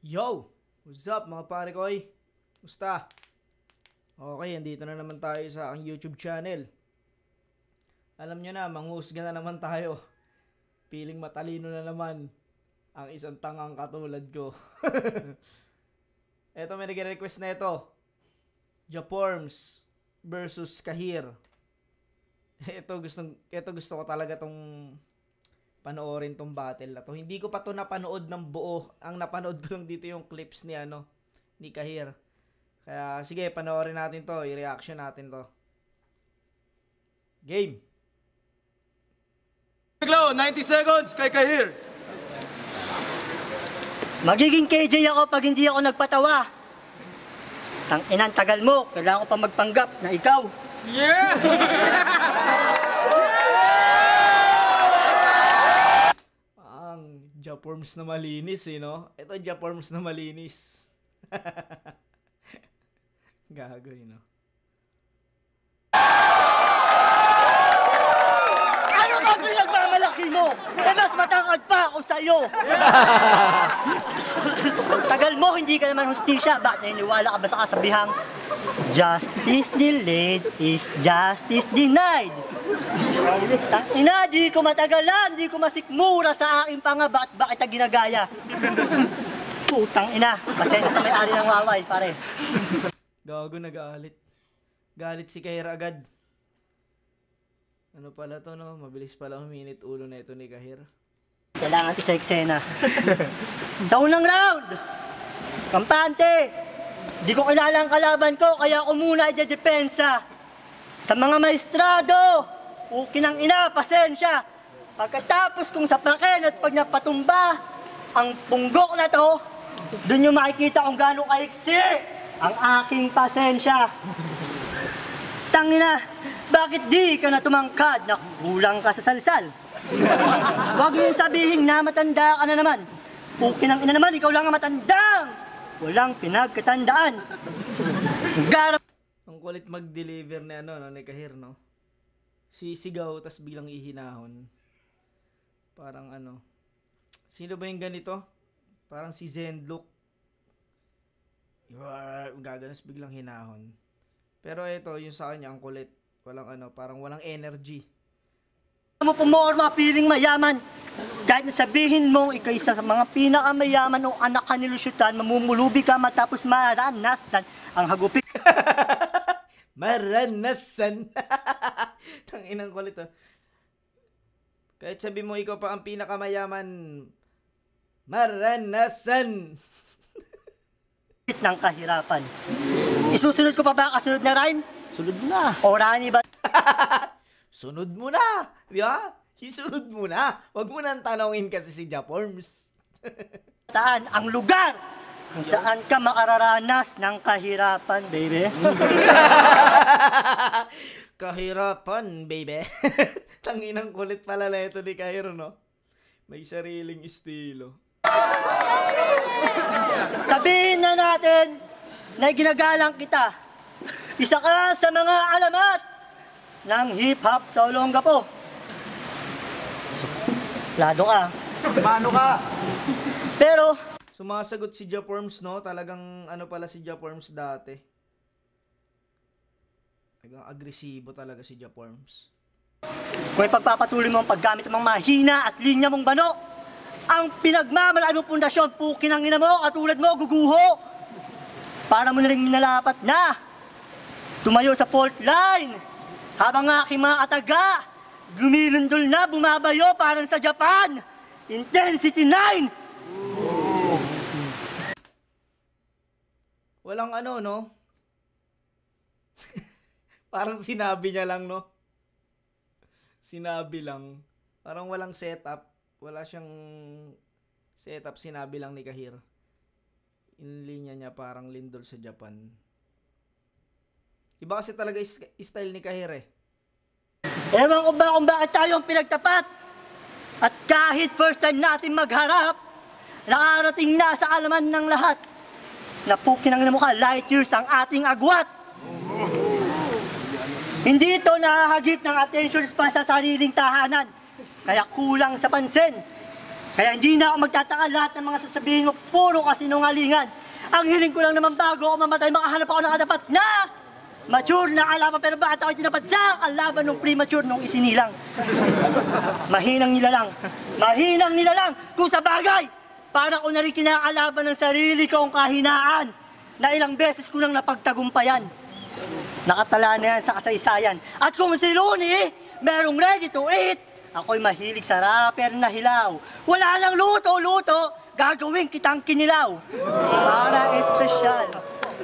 Yo! What's up mga pare koy? Musta? Okay, andito na naman tayo sa aking YouTube channel. Alam nyo na, manghusga na naman tayo. Piling matalino na naman ang isang tangang katulad ko. Eto, may nag-request na ito. Japorms versus Kahir. Ito gusto ko talaga tong panoorin tong battle na to. Hindi ko pa to napanood ng buo. Ang napanood ko lang dito yung clips ni Kahir. Kaya sige, panoorin natin to. I-reaction natin to. Game! Biglo, 90 seconds kay Kahir. Magiging KJ ako pag hindi ako nagpatawa. Tang-inang tagal mo, kailangan ko pa magpanggap na ikaw. Yeah! Ang Japorms na malinis no? Ito Japorms na malinis. Gago no? Ano ba pinagmamalaki mo? Eh, mas matangad pa ako sa'yo. Tagal mo, hindi ka naman hustisya. Bakit naniniwala ka ba sa kasabihang justice delayed is justice denied? Tangina, di ko matagalan, di ko masikmura sa aking panga. Bakit kita ginagaya? Putang ina, pasensya sa may-ari ng Waway, pare. Gago, nag-aalit. Galit si Kahir agad. Ano pala to no? Mabilis pala uminit ulo na ito ni Kahir. Kailangan ito sa eksena. Sa unang round, kampante, di ko kilala ang kalaban ko, kaya ako muna i-depensa. Sa mga maestrado, ukinang ina, pasensya. Pagkatapos kong sapakin at pag napatumba, ang punggok na to, dun yung makikita kung gano'ng kaiksi ang aking pasensya. Tangina, bakit di ka na tumangkad na kulang ka sa salsal? Huwag mong sabihin na matanda ka na naman. Ukinang ina naman, ikaw lang ang matandang walang pinagkatandaan. Ang kulit mag-deliver ni ni Kahir no? Sisigaw tas biglang ihinahon. Parang sino ba yung ganito? Parang si Zenlook. Gaganas biglang hinahon. Pero ito, yung sa kanya, ang kulit. Walang parang walang energy. Mo pumorma, piling mayaman. Kahit nasabihin mo, ikaw isa sa mga pinakamayaman o anak ka ni Lusyutan, mamumulubi ka matapos maranasan ang hagupit. Maranasan. Tanginang kulit Kahit sabi mo ikaw pa ang pinakamayaman, maranasan. Ng kahirapan. Isusunod ko pa ba kasunod na rhyme? Sunod mo na. O Rani ba? Sunod mo na. Di ba? Isunod mo na. Huwag mo nang tanongin kasi si Japorms. Taan ang lugar kung saan ka makararanas ng kahirapan, baby. Kahirapan, baby. Tanginang kulit pala na ito ni Kahir, no? May sariling estilo. Sabihin na natin na ginagalang kita. Isa ka sa mga alamat ng hip-hop sa Olongapo. Lado ka. Mano ka? Pero, sumasagot si Japorms, no? Talagang pala si Japorms dati. Talagang agresibo talaga si Japorms. kung ipagpapatuloy mo ang paggamit ng mga mahina at linya mong bano, ang pinagmamalaan mong pundasyon, pukin ang ina mo, katulad mo, guguho. Para mo na rin minalapat na tumayo sa fault line habang aking mga ataga lumilundol na, bumabayo parang sa Japan. Intensity 9! Walang no? Parang sinabi niya lang, no? Sinabi lang. Parang walang setup. Wala siyang setup. Sinabi lang ni Kahir. Inlinya niya parang lindol sa Japan. Iba kasi talaga style ni Kahir eh. Ewan ko ba kung bakit tayo ang pinagtapat? At kahit first time natin magharap, nakarating na sa alaman ng lahat. Napukin ang mukha, light years ang ating agwat. Hindi ito nahahagip ng attention span sa sariling tahanan. Kaya kulang sa pansin. Kaya hindi na ako magtataka lahat ng mga sasabihin mo, puro kasinungalingan. Ang hiling ko lang naman bago ako mamatay, makahanap ako ng katapat na mature na kalaban, pero bakit ako tinapat sa kalaban ng premature nung isinilang? Mahinang nila lang kung sa bagay. Para ko na rin kinakalaban ng sarili kong kahinaan na ilang beses ko nang napagtagumpayan. Nakatala na yan sa kasaysayan. At kung si Rooney, merong ready to eat, ako'y mahilig sa rapper na hilaw. Wala lang luto, gagawin kitang kinilaw. Para espesyal.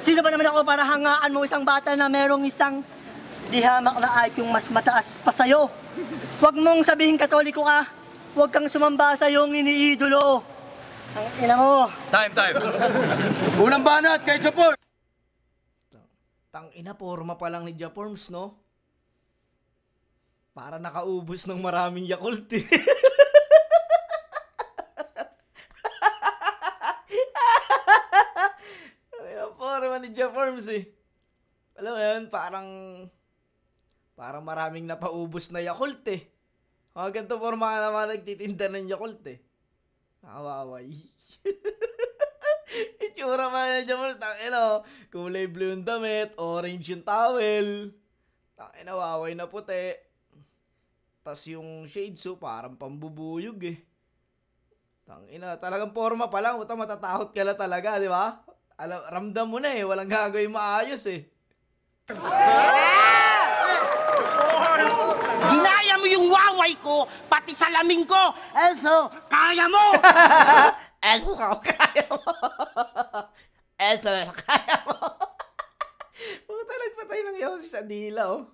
Sino ba naman ako para hangaan mo isang bata na merong isang dihamak na IQ mas mataas pa sa'yo? Huwag mong sabihin Katoliko ka, huwag kang sumamba sa iyong iniidolo. Ang ina mo. Time. Unang banat kay Japor. Tang ina, forma pa lang ni Japorms, no? Para nakaubos ng maraming Yakult, eh. Forma ni Japorms, eh. Alam mo yun, parang maraming napaubos na Yakult, eh. Ganito forma ka naman nagtitinda ng Yakult, eh. Nakawaway. Itsura pa na dyan, tangina, kulay blue yung damit, orange yung towel, tangina, waway na puti. Tas yung shades, parang pambubuyog, eh. Tangina, talagang forma pa lang, matatakot ka na talaga, di ba? Ramdam mo na, eh, walang gagawin maayos, eh. Ginaya mo yung waway ko, pati salamin ko. Elso, kaya mo! Elso, kaya mo. Elso, kaya mo. Puta, nagpatay ng yosi sa dila, oh.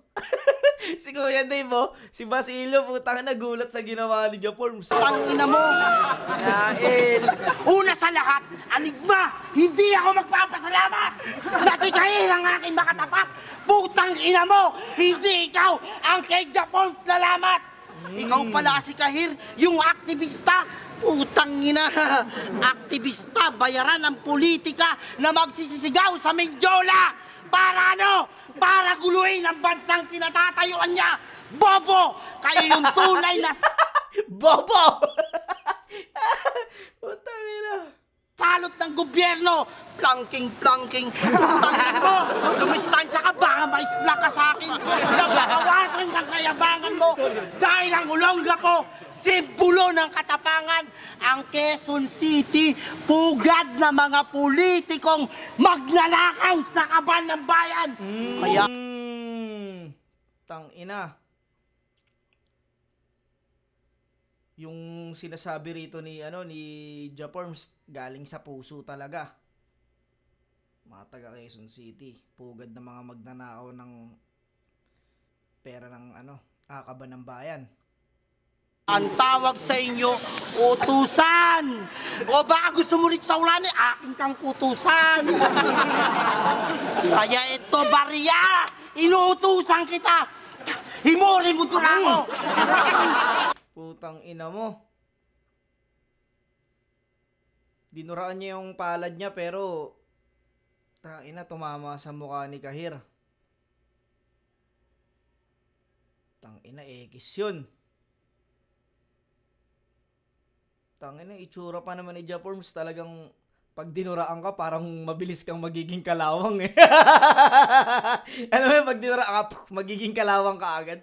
Si Kuya Dave, oh. Si Basilio, putang nagulat sa ginawa ni Japorms. Tangina mo! Una sa lahat, Anigma, hindi ako magpapasalamat! Nasikahin ang aking makatapat! Putang ina mo! Hindi ikaw ang kay Japon lalamat! Ikaw pala si Kahir, yung aktivista! Putang ina! Aktivista, bayaran ng politika na magsisisigaw sa Mindiola! Para ano? Para guluhin ang bansang kinatatayuan niya! Bobo! Kayo yung tunay na... Bobo! Putang ina! Salot ng gobyerno! Planking! Putang mo! Dumistansya ka, baka maisblock ka sa akin! Nagbawasan ng kayabangan mo! Dahil ang Olongapo, simbolo ng katapangan, ang Quezon City, pugad na mga politikong magnanakaw sa kaban ng bayan! Kaya... Tang ina. Yung sinasabi rito ni Japorms galing sa puso talaga. Mga taga Quezon City, pugad na mga magnanakaw ng pera ng kaban ng bayan. Ang tawag sa inyo, utusan! O baka gusto mo rin sa ulan, aking kang utusan! Kaya ito, Barya! Inuutusan kita! Himuri mo ito ako! Putang ina mo. Dinuraan niya yung palad niya pero tangina, tumama sa mukha ni Kahir. Tangina, ekis yun. Tangina, itsura pa naman ni Japorms, talagang pag dinuraan ka, parang mabilis kang magiging kalawang, eh. Ano mo, pag dinuraan ka, magiging kalawang ka agad.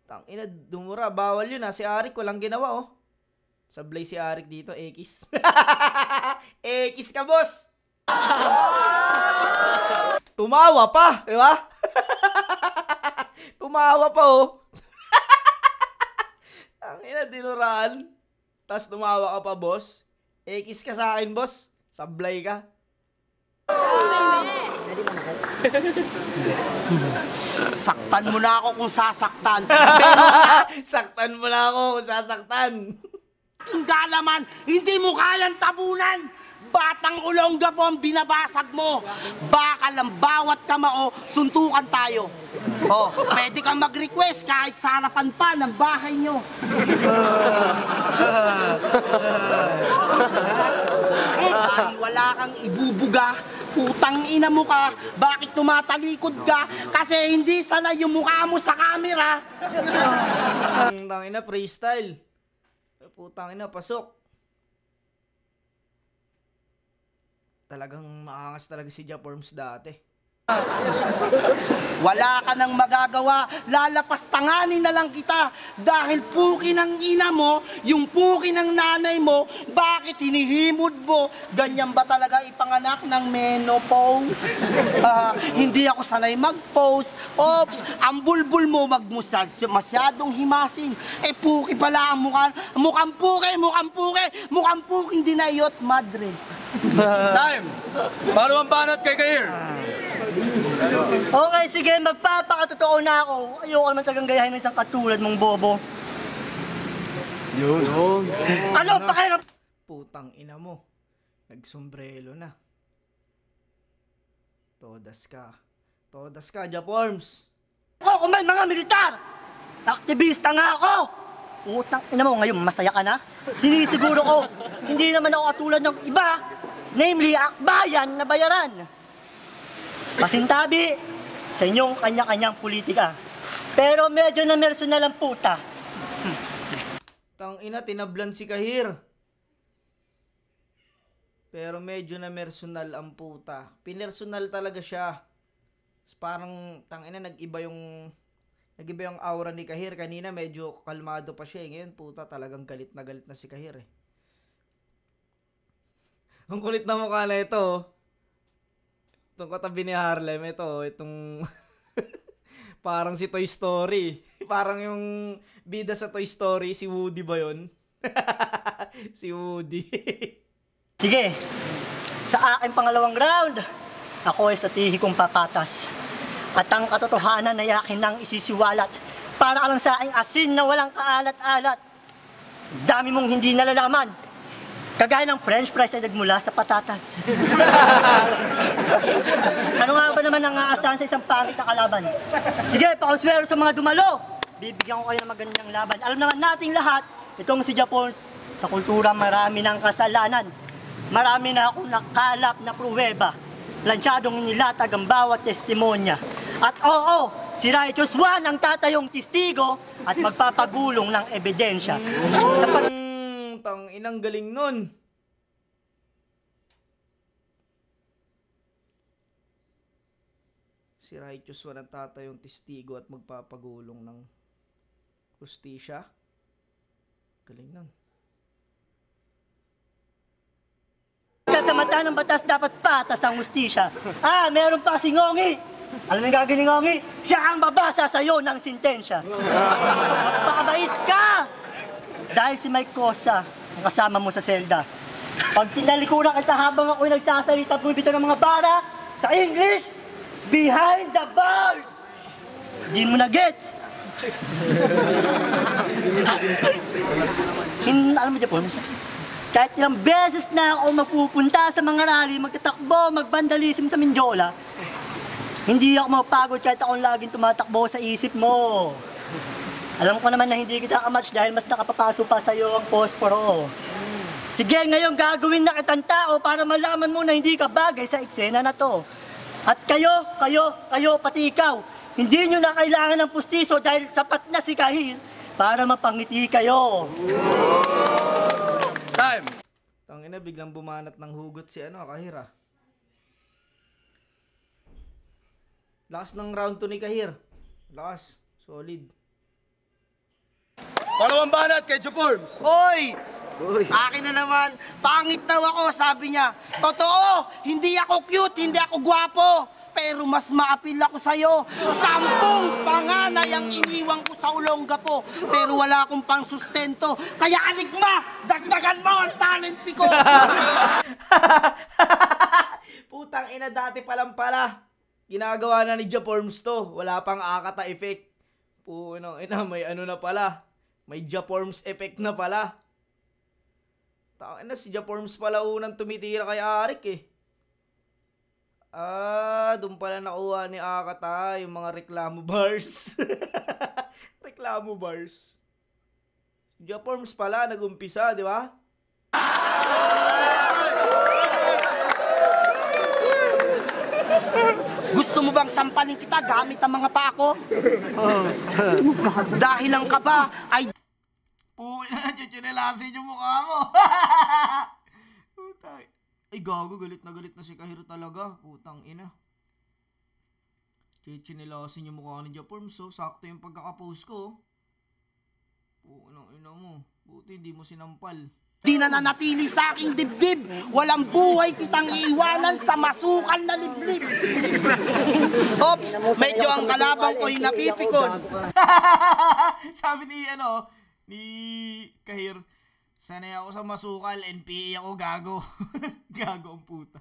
Tangina, dumura. Bawal yun, ha. Si Arik, walang ginawa, oh. Sablay si Arik dito, ekis. Ekis ka, boss! Tumawa pa, di ba? Tumawa pa, oh. Ang ina, dinuraan. Tapos tumawa ka pa, boss. Ekis ka sa akin, boss. Sablay ka. Saktan mo na ako kung sasaktan. Saktan mo na ako kung sasaktan. Ang galaman, hindi mo kayang tabunan. Batang Olongapo ang binabasag mo. Bakal ang bawat kamao, suntukan tayo. Oh, pwede kang mag-request kahit sa harapan pa ng bahay nyo. Dahil wala kang ibubuga, Putang ina mo ka, bakit tumatalikod ka? Kasi hindi sanay yung mukha mo sa camera. Putang ina, freestyle. Putang ina, pasok. Talagang maangas talaga si Japorms dati. Wala ka nang magagawa, lalapastanganin na lang kita dahil puki ng ina mo, yung puki ng nanay mo, bakit hinihimod mo? Ganyan ba talaga ipanganak ng menopause? Hindi ako sanay mag-pose. Ops, ang bulbul mo masyadong himasin. Eh puki pala ang mukha. Mukhang puki, hindi na iyot, madre. Time! Paano ang banat kay Kahir? Okay, sige, magpapakatotoo na ako. Ayoko naman talagang gayahin ng isang katulad mong bobo. Yun. Ano, pakirap? Putang ina mo. Nagsombrelo na. Todas ka, Japorms. Ako man, mga militar! Aktivista nga ako! Putang ina mo, ngayon masaya ka na? Sinisiguro ko, hindi naman ako katulad ng iba, namely, akbayan na bayaran. Pasintabi sa inyong kanya-kanyang politika. Pero medyo na personal ang puta. Tang ina, tinablan si Kahir. Pero medyo na personal ang puta. Pinersonal talaga siya. Parang tang ina, nag-iba yung aura ni Kahir. Kanina medyo kalmado pa siya. Ngayon puta, talagang galit na si Kahir eh. Ang kulit na mukha na ito. Itong katabi ni Harlem, itong parang si Toy Story. Parang yung bida sa Toy Story, si Woody ba yun? Si Woody. Sige, sa aking pangalawang round, ako ay sa tihi kong papatas. At ang katotohanan na yakin nang isisiwalat para lang sa aking asin na walang kaalat-alat. Dami mong hindi nalalaman. Kagaya ng French fries ay nagmula sa patatas. Ano nga ba naman ang aasahan sa isang pangit na kalaban? Sige, pakonswero sa mga dumalo. Bibigyan ko kayo ng magandang laban. Alam naman nating lahat, itong si Japorms, sa kultura marami ng kasalanan. Marami na akong nakalap na pruweba. Plansyadong inilatag ang bawat testimonya. At oo, si Righteous One ang tatayong testigo at magpapagulong ng ebidensya. Sa Tang inang galing nun. Si Righteous One ang tatayong testigo at magpapagulong ng hustisya. Galing nun. Sa mata ng batas dapat patas ang hustisya. Meron pa si Ngongi. Alam mo yung gagawin ni Ngongi? Siya ang babasa sa'yo ng sintensya. Magpakabait ka! Dahil si Mike Cosa ang kasama mo sa selda. Pag tinalikuran kita habang ako'y nagsasalita at bumibitaw ng mga bara, sa English, behind the bars! Di mo na gets. Alam mo, Japorms, kahit ilang beses na ako magpupunta sa mga rally, magtatakbo, magbandalism sa Mindiola, hindi ako mapagod kahit akong laging tumatakbo sa isip mo. Alam ko naman na hindi kita kamatch dahil mas nakapapaso pa sa'yo ang posporo. Sige, ngayon gagawin na kitang tao para malaman mo na hindi ka bagay sa eksena na to. At kayo, pati ikaw, hindi nyo na kailangan ng pustiso dahil sapat na si Kahir para mapangiti kayo. Time! Tangina, biglang bumanat ng hugot si Kahir ah. Lakas ng round 2 ni Kahir. Lakas, solid. Paano ang banat kay Japorms? Hoy! Akin na naman, pangit daw ako, sabi niya. Totoo, hindi ako cute, hindi ako gwapo. Pero mas maapil ako sa'yo. 10 panganay ang iniwang ko sa Olongapo. Pero wala akong pangsustento. Kaya Enigma, dagdagan mo ang talent ko. Putang ina, dati pa lang pala. Ginagawa na ni Japorms to. Wala pang Akata effect. Punang ina, may ano na pala. May Japorms effect na pala. Tangina, si Japorms pala unang tumitira kay Arik eh. Doon pala nakuha ni Akata yung mga reklamo bars. Reklamo bars. Si Japorms pala nag-umpisa, di ba? Gusto mo bang sampalin kita gamit ang mga paa ko? Dahil ang kaba ay... Puwi na, chichinilasin yung mukha mo. Putang. Ay, gago, galit na si Kahir talaga. Putang ina. Chichinilasin yung mukha ni Japorms, so sakto yung pagkakapost ko. Puno ina mo. Buti hindi mo sinampal. Di na nanatili sa aking dibdib. Walang buhay kitang iiwanan sa masukal na liblib. Ops, medyo ang kalabang ko'y napipikon. Sabi ni Kahir, sanay ako sa masukal, NPA ako, gago. Gago ang puta.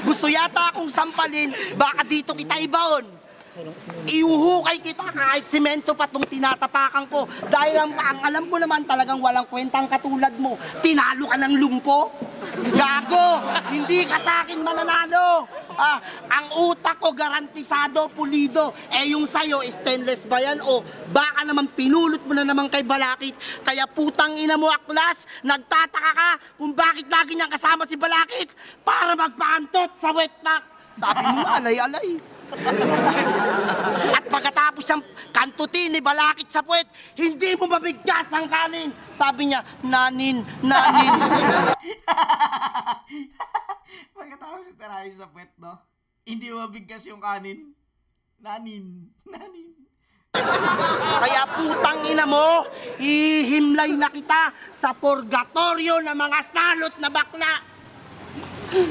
Gusto yata akong sampalin, baka dito kita ibaon. Iuhukay kita kahit simento pa itong tinatapakan ko. Dahil ang alam ko naman talagang walang kwentang katulad mo. Tinalo ka ng lumpo? Gago! Hindi ka sa akin mananalo! Ang utak ko garantisado, pulido. Yung sayo, stainless ba yan? O baka naman pinulot mo na naman kay Balakit. Kaya putang ina mo, Aklas, nagtataka ka kung bakit lagi niyang kasama si Balakit para magpaantot sa wetbox. Sabi mo, alay-alay. At pagkatapos siyang kantutin ni Balakit sa puwet, hindi mo mabigkas ang kanin. Sabi niya, nanin. Pagkatapos yung tirahin sa puwet, no? Hindi mo mabigkas yung kanin. Nanin. Kaya putang ina mo, ihimlay na kita sa purgatorio ng mga salot na bakla.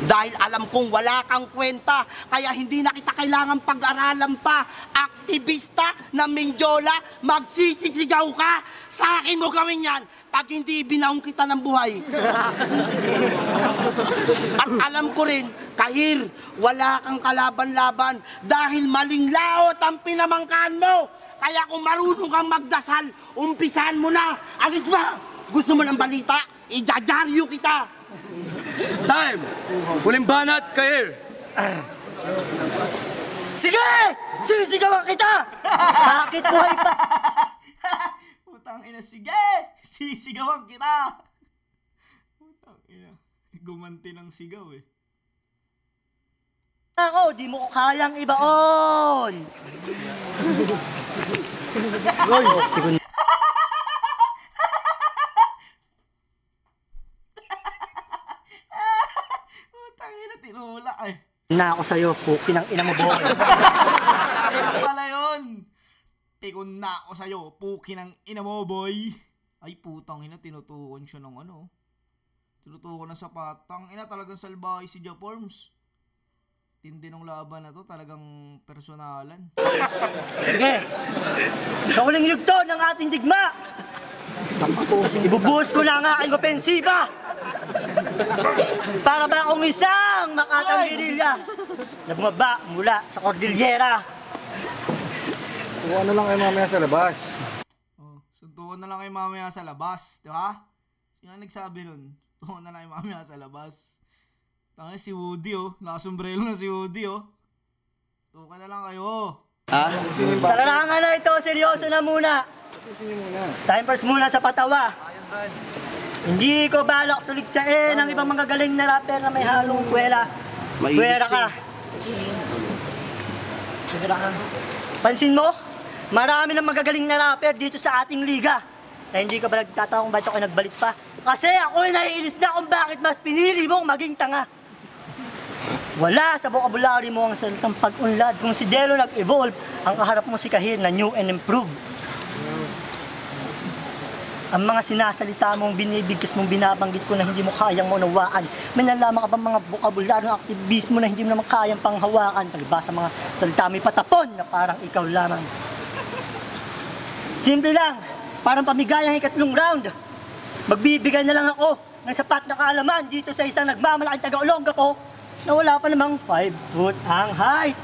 Dahil alam kong wala kang kwenta, kaya hindi na kita kailangan pag-aralan pa. Aktivista na Mindiola, magsisisigaw ka. Sa akin mo gawin yan pag hindi binaong kita ng buhay. At alam ko rin, Kahir, wala kang kalaban-laban dahil maling laot ang pinamangkaan mo. Kaya kung marunong kang magdasal, umpisahan mo na. Alit ba? Gusto mo ng balita? Ijajaryo kita. Time! Huling banat, Kahir! Sige! Sisigawan kita! Bakit buhay pa? Putang ina, sige! Sisigawan kita! Putang ina, gumanti ng sigaw eh. Ako, di mo ko kayang ibaon! Tinula ay. Na ako sa'yo, puki ng ina mo, boy. Ano pala yun? Pikon na ako sa'yo, puki ng ina mo, boy. Ay, putang ina, tinutukan siya ng ano. Tinutukan ng sapatang ina, talagang salbahay si Japorms. Tindi ng laban na to, talagang personalan. Sige, sa huling yugto ng ating digma, ibubuhos ko na ang aking opensiba. Para ba akong isang makatang gerilya na bumaba mula sa Cordillera. Tuwa na lang kayo mamaya sa labas. Oh, suntukan na lang kayo mamaya sa labas, di ba? Sino nagsabi nun? Tuwa na lang kayo mamaya sa labas. Tangin si Woody oh, nakasombrero na si Woody oh. Tuwa na lang kayo. Sa larangan na ito, seryoso na muna. Time first muna sa patawa. Hindi ko balak tuligsain ang ibang mga galing na rapper na may halong kwela. Kwera ka. Pansin mo, marami ng magagaling na rapper dito sa ating liga. Na hindi ka ba nagtataka kung ba't ako nagbalik pa? Kasi ako'y naiinis na kung bakit mas pinili mong maging tanga. Wala sa vocabulary mo ang salitang pag-unlad. Kung si Delo nag-evolve, ang kaharap mo si Kahir na new and improved. Ang mga sinasalita mong binibigkas mong binabanggit ko na hindi mo kayang maunawaan. May nalaman ka ba mga bokabularyo ng aktivismo na hindi mo naman kayang panghawakan? Palibasa mga salita may patapon na parang ikaw lamang. Simple lang, parang pamigayang ikatlong round. Magbibigay na lang ako ng sapat na kaalaman dito sa isang nagmamalaking taga-Olongapo na wala pa namang 5 foot ang height.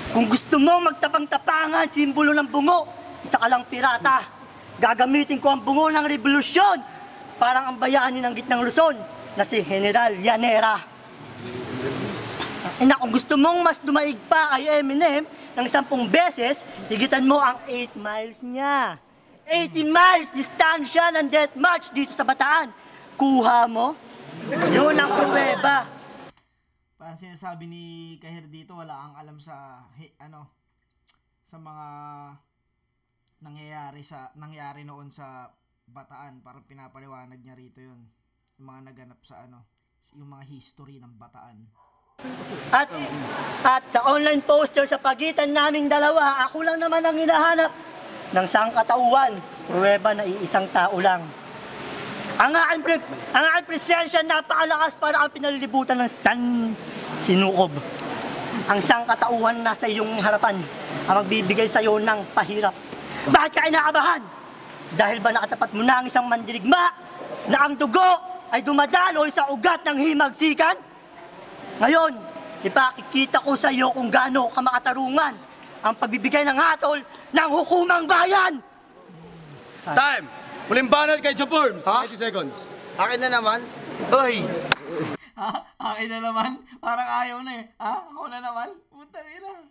Kung gusto mong magtapang-tapangan, simbolo ng bungo, isa ka lang pirata. Gagamitin ko ang bungo ng revolusyon parang ang bayani ng gitnang Luzon na si General Llanera. Kung gusto mong mas dumaig pa kay Eminem ng 10 beses, higitan mo ang 8 miles niya. 80 miles distansya ng death march dito sa Bataan. Kuha mo? Yun ang pruweba. Parang sinasabi ni Kahir dito, wala kang alam sa sa mga nangyari noon sa Bataan. Parang pinapaliwanag niya rito 'yun. Yung mga naganap sa yung mga history ng Bataan. At sa online poster sa pagitan naming dalawa, ako lang naman ang hinahanap ng sangkatauhan. Pruweba na iisang tao lang. Ang aking presensya napakalakas para ang pinalilibutan ng sinukob. Ang sangkatauhan nasa iyong harapan ang magbibigay sa iyo ng pahirap. Bakit ka inaabahan? Dahil ba nakatapat mo na ang isang mandirigma na ang dugo ay dumadaloy sa ugat ng himagsikan? Ngayon, ipakikita ko sa iyo kung gaano ka makatarungan ang pagbibigay ng hatol ng hukumang bayan. Time! Muling banat kay Japorms. Ha? 90 seconds. Akin na naman. Hoy! Ha? Akin na naman? Parang ayaw na eh. Ha? Ako na naman? Putang ina.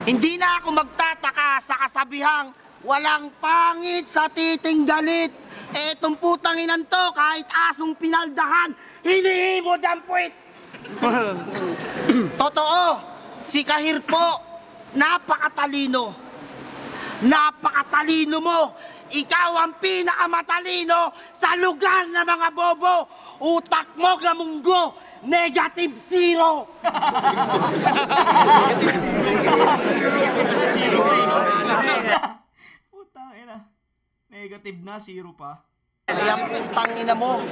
Hindi na ako magtataka sa kasabihang walang pangit sa titing galit. Etong putang inan to, kahit asong pinaldahan, hinihimod ang puwit. Totoo, si Kahir po, napakatalino. Napakatalino mo. Ikaw ang pinakamatalino sa lugar ng mga bobo. Utak mo gamunggo, negative 0. Putang ina. Negative na, 0 pa. Kaya putang ina mo,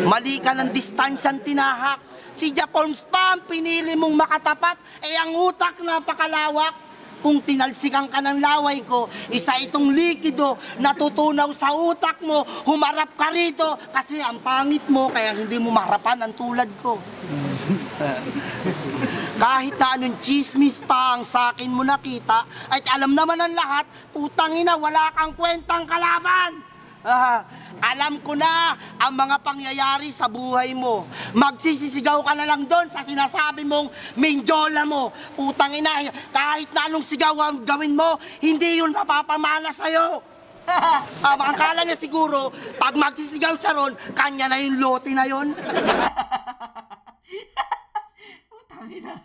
mali ka ng distansyang tinahak. Si Japorms pa ang pinili mong makatapat, ang utak napakalawak. Kung tinalsikan ka ng laway ko, isa itong likido natutunaw sa utak mo, humarap ka rito kasi ang pangit mo kaya hindi mo maharapan ang tulad ko. Kahit na anong chismis pa ang sakin mo nakita, at alam naman ang lahat, putang ina, wala kang kwentang kalaban. Alam ko na ang mga pangyayari sa buhay mo. Magsisisigaw ka na lang doon sa sinasabi mong menjola mo. Putang ina, kahit na anong sigaw ang gawin mo, hindi yun mapapamana sa'yo. Ang akala niya siguro, pag magsisigaw siya ron, kanya na yung lote na yun. Putang ina.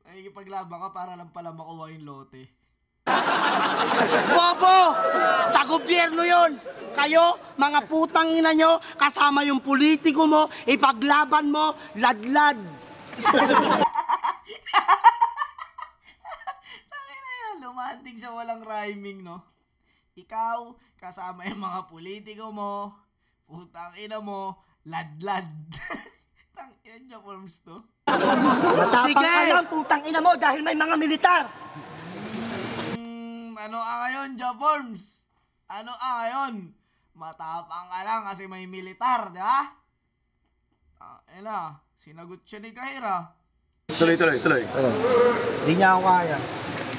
Nakikipaglaban ka para lang pala makuha yung lote. Bobo! Sa gobyerno yon. Kayo, mga putang ina nyo, kasama yung politiko mo, ipaglaban mo, ladlad. Tangina yan, lumantig sa walang rhyming, no? Ikaw, kasama yung mga politiko mo, putang ina mo, ladlad. Tangina niya, forms to. Matapang ka lang, putang ina mo, dahil may mga militar. Ano ka ngayon, Japorms? Ano ka ngayon? Matapang ka lang kasi may militar, di ba? Sinagot siya ni Kahira. Tuloy. Hindi niya ako kaya.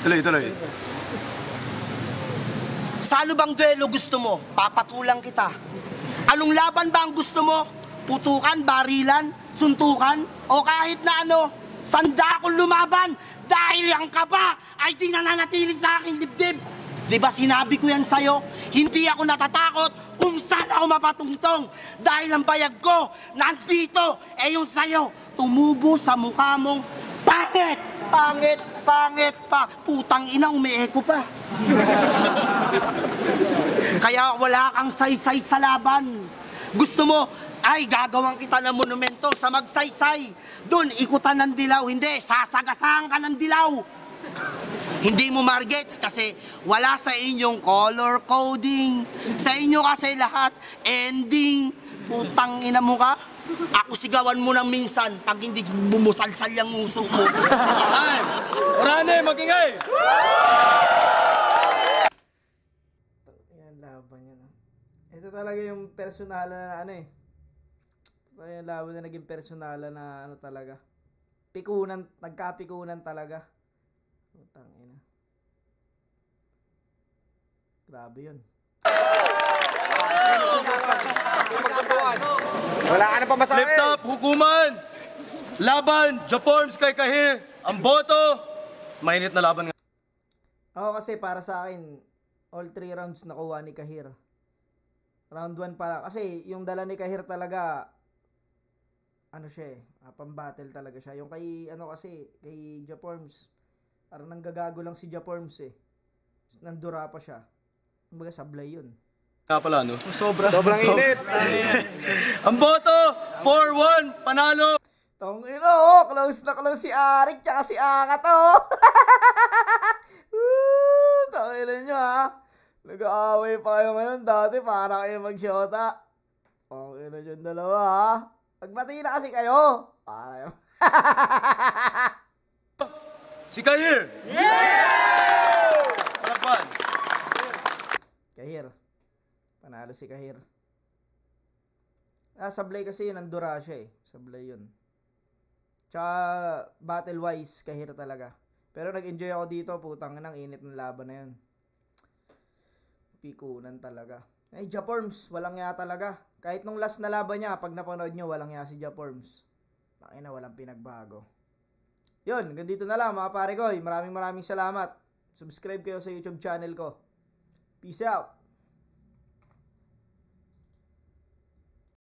Tuloy. Sa ano bang duelo gusto mo? Papatulang kita. Anong laban ba ang gusto mo? Putukan, barilan, suntukan, o kahit na ano? Sanda akong lumaban dahil ang kaba ay di nananatili sa aking dibdib. Di ba sinabi ko yan sa'yo? Hindi ako natatakot kung saan ako mapatungtong. Dahil ang bayag ko nandito, yung sa'yo, tumubo sa mukha mong pangit, pangit pa. Putang ina, umieko pa. Kaya wala kang saysay sa laban. Gusto mo, ay gagawin kita ng monumento sa magsaysay. Doon, ikutan ng dilaw. Hindi, sasagasahan ka ng dilaw. Hindi mo margets kasi wala sa inyong color coding. Sa inyo kasi lahat ending. Putang ina mo ka. Ako sigawan mo ng minsan pag hindi bumusalsal yung uso mo. Time! Rane, magingay! Yan, laban yan. Ito talaga yung personalan na ano eh. Ito yung laban na naging personalan na ano talaga. Pikunan, nagkapikunan talaga. Putang ina. Grabe yun. Wala ka na pa masabi. Lift up, hukuman! Laban, Japorms kay Kahir. Ang boto, mainit na laban nga. Ako kasi para sa akin, all 3 rounds nakuha ni Kahir. Round 1 pa lang. Kasi yung dala ni Kahir talaga, ano siya pang-battle talaga siya. Yung kay, kasi, kay Japorms, parang nanggagago lang si Japorms Nandura pa siya. Kumbaga sablay yun. Nga pala, no? Sobrang init. Ang boto, 4-1, panalo! Tongino, close na close si Arik tsaka si Angat, Tongino nyo, Nag-aaway pa kayo ngayon. Dati para kayo mag-shota. Tongino nyo dalawa, Magbati na kasi kayo. Para kayo. Si Kahir! Yeah! Palakpan! Kahir. Panalo si Kahir. Sablay kasi yun, Andura siya Sablay yun. Tsaka battle-wise, Kahir talaga. Pero nag-enjoy ako dito, putang nang init ng laban na yun. Pikunan talaga. Ay, Japorms, walang ya talaga. Kahit nung last na laban niya, pag napanood nyo, walang ya si Japorms. Pakina, walang pinagbago. Yun, hanggang dito na lang mga pare ko. Maraming salamat. Subscribe kayo sa YouTube channel ko. Peace out!